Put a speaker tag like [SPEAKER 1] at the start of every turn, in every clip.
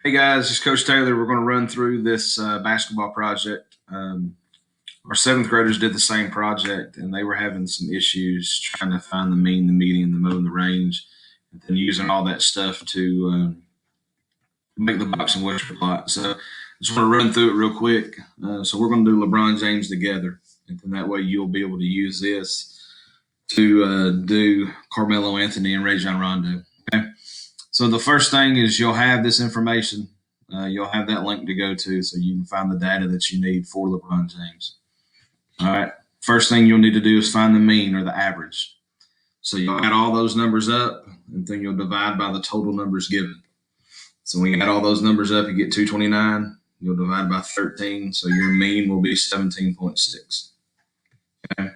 [SPEAKER 1] Hey guys, it's Coach Taylor. We're going to run through this basketball project. Our seventh graders did the same project, and they were having some issues trying to find the mean, the median, the mode, and the range, and then using all that stuff to make the box and whisker plot. So I just want to run through it real quick. So we're going to do LeBron James together, and then that way you'll be able to use this to do Carmelo Anthony and Rajon Rondo. Okay. So the first thing is you'll have this information. You'll have that link to go to so you can find the data that you need for LeBron James. All right. First thing you'll need to do is find the mean or the average. So you'll add all those numbers up, and then you'll divide by the total numbers given. So when you add all those numbers up, you get 229. You'll divide by 13. So your mean will be 17.6. Okay.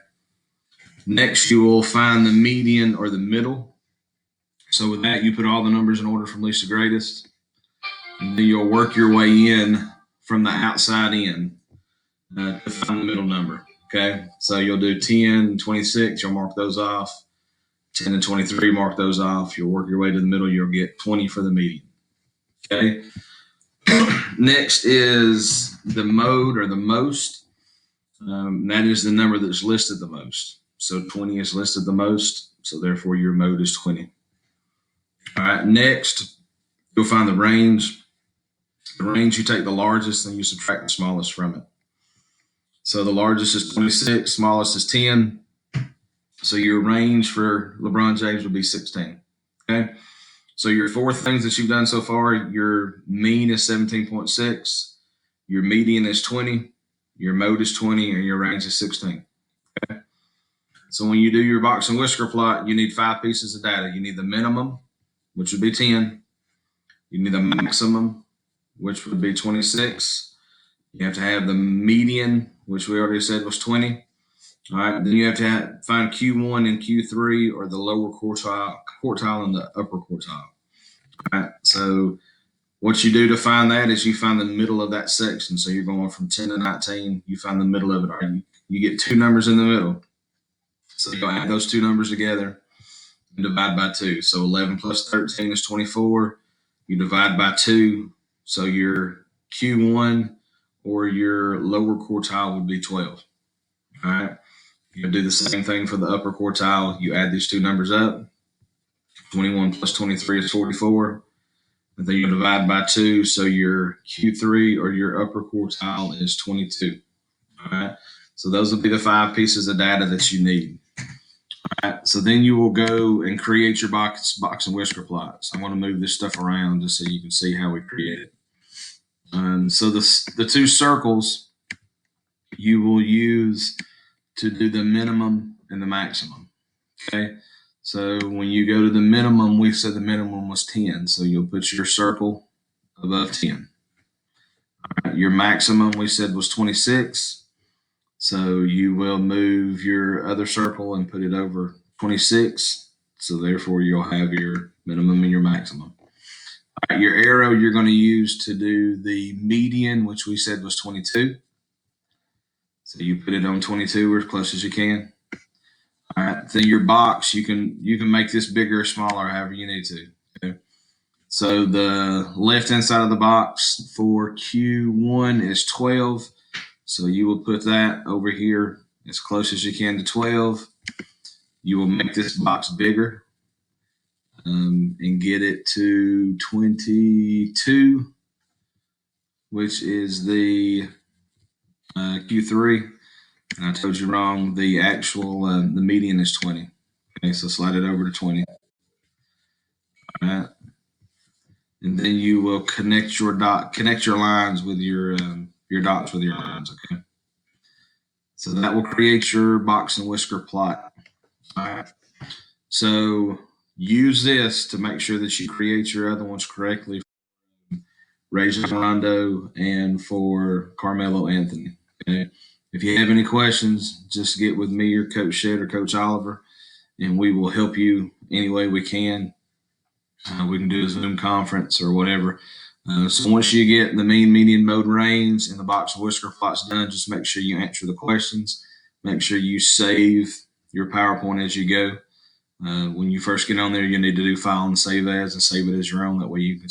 [SPEAKER 1] Next, you will find the median or the middle. So with that, you put all the numbers in order from least to greatest. And then you'll work your way in from the outside in to find the middle number. Okay. So you'll do 10 and 26. You'll mark those off. 10 and 23, mark those off. You'll work your way to the middle. You'll get 20 for the median. Okay. Next is the mode or the most. That is the number that's listed the most. So 20 is listed the most. So therefore your mode is 20. All right, next, you'll find the range. The range, you take the largest and you subtract the smallest from it. So the largest is 26, smallest is 10. So your range for LeBron James will be 16. Okay. So your four things that you've done so far, your mean is 17.6, your median is 20, your mode is 20, and your range is 16. Okay. So when you do your box and whisker plot, you need 5 pieces of data. You need the minimum, which would be 10. You need the maximum, which would be 26. You have to have the median, which we already said was 20. All right. Then you have to find Q1 and Q3, or the lower quartile and the upper quartile. All right. So what you do to find that is you find the middle of that section. So you're going from 10 to 19. You find the middle of it. All right. You get 2 numbers in the middle. So you'll add those 2 numbers together and divide by 2. So 11 plus 13 is 24. You divide by 2. So your Q1 or your lower quartile would be 12. All right. You do the same thing for the upper quartile. You add these 2 numbers up. 21 plus 23 is 44. And then you divide by 2. So your Q3 or your upper quartile is 22. All right. So those will be the 5 pieces of data that you need. All right. So then you will go and create your box and whisker plots. I want to move this stuff around just so you can see how we create it. So the 2 circles you will use to do the minimum and the maximum. Okay. So when you go to the minimum, we said the minimum was 10. So you'll put your circle above 10. All right. Your maximum we said was 26. So you will move your other circle and put it over 26. So therefore you'll have your minimum and your maximum. All right, your arrow you're going to use to do the median, which we said was 22. So you put it on 22 or as close as you can. All right. Then your box, you can make this bigger or smaller, however you need to. Okay. So the left-hand side of the box for Q1 is 12. So you will put that over here as close as you can to 12. You will make this box bigger and get it to 22, which is the Q3. And I told you wrong. The actual the median is 20. Okay, so slide it over to 20. All right, and then you will connect your lines with your dots with your lines. Okay, so that will create your box and whisker plot. All right, so use this to make sure that you create your other ones correctly. Rajon Rondo and for Carmelo Anthony. Okay. If you have any questions, just get with me or Coach Shedd or Coach Oliver, and we will help you any way we can. We can do a Zoom conference or whatever. So once you get the mean, median, mode, range, and the box and whisker plots done, just make sure you answer the questions. Make sure you save your PowerPoint as you go. When you first get on there, you need to do file and save as, and save it as your own. That way you can